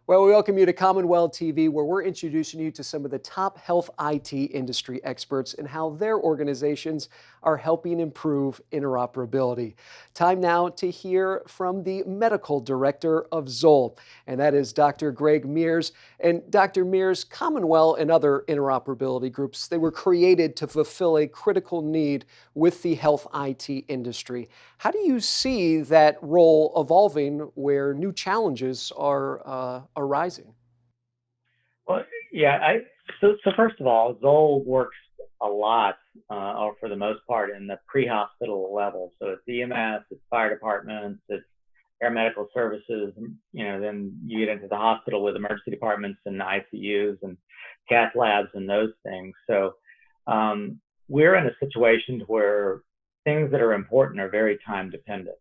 Well, we welcome you to CommonWell TV, where we're introducing you to some of the top health IT industry experts and how their organizations are helping improve interoperability. Time now to hear from the medical director of ZOLL, and that is Dr. Greg Mears. And Dr. Mears, CommonWell and other interoperability groups, they were created to fulfill a critical need with the health IT industry. How do you see that role evolving where new challenges are arising? Well, yeah, so first of all, Zoll works a lot, or for the most part, in the pre-hospital level. So it's EMS, it's fire departments, it's paramedical services. Then you get into the hospital with emergency departments and ICUs and cath labs and those things. So we're in a situation where things that are important are very time dependent.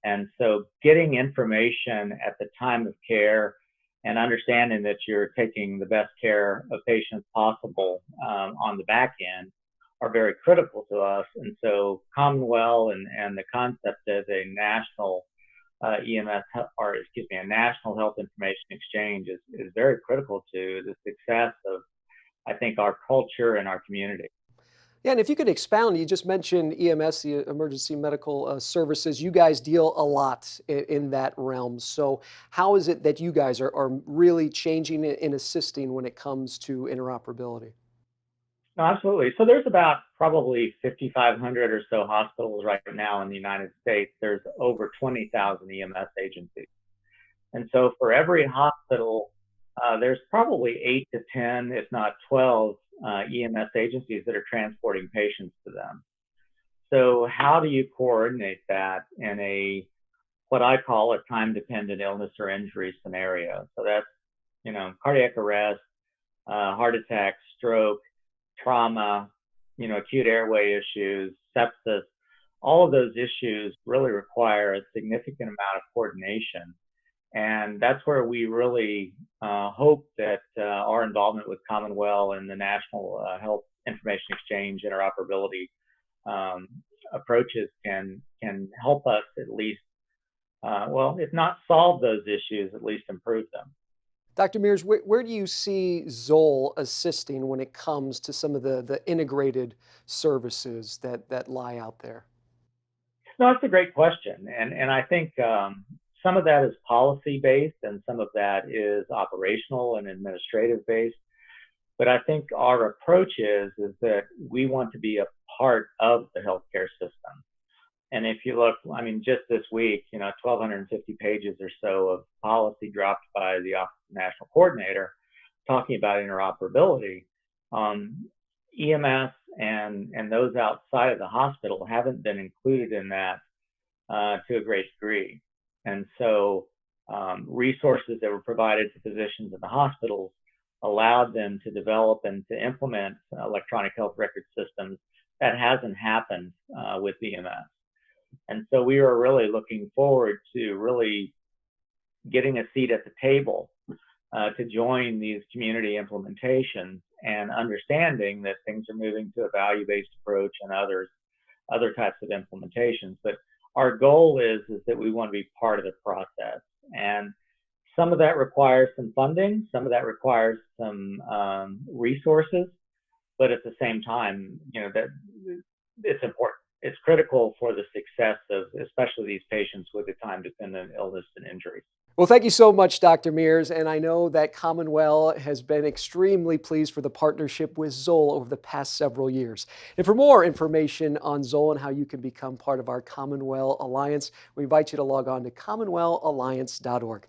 And so getting information at the time of care and understanding that you're taking the best care of patients possible on the back end are very critical to us. And so CommonWell and the concept of a national a national health information exchange is very critical to the success of, I think, our culture and our community. Yeah, and if you could expound, you just mentioned EMS, the emergency medical services. You guys deal a lot in that realm. So, how is it that you guys are really changing and assisting when it comes to interoperability? No, absolutely. So there's about probably 5,500 or so hospitals right now in the United States. There's over 20,000 EMS agencies. And so for every hospital, there's probably 8 to 10, if not 12, EMS agencies that are transporting patients to them. So how do you coordinate that in a what I call a time-dependent illness or injury scenario? So that's cardiac arrest, heart attack, stroke, trauma, acute airway issues, sepsis. All of those issues really require a significant amount of coordination. And that's where we really hope that our involvement with CommonWell and the National Health Information Exchange interoperability approaches can help us at least, if not solve those issues, at least improve them. Dr. Mears, where do you see Zoll assisting when it comes to some of the integrated services that lie out there? No, that's a great question, and I think some of that is policy based, and some of that is operational and administrative based. But I think our approach is that we want to be a part of the healthcare system. And if you look, I mean, just this week, 1,250 pages or so of policy dropped by the Office of National Coordinator talking about interoperability. EMS and those outside of the hospital haven't been included in that to a great degree. And so resources that were provided to physicians in the hospitals allowed them to develop and to implement electronic health record systems. That hasn't happened with EMS. And so we are really looking forward to really getting a seat at the table to join these community implementations and understanding that things are moving to a value-based approach and other types of implementations. But our goal is that we want to be part of the process. And some of that requires some funding, some of that requires some resources, but at the same time, that it's important. It's critical for the success of especially these patients with the time-dependent illness and injuries. Well, thank you so much, Dr. Mears. And I know that CommonWell has been extremely pleased for the partnership with ZOLL over the past several years. And for more information on ZOLL and how you can become part of our CommonWell Alliance, we invite you to log on to commonwellalliance.org.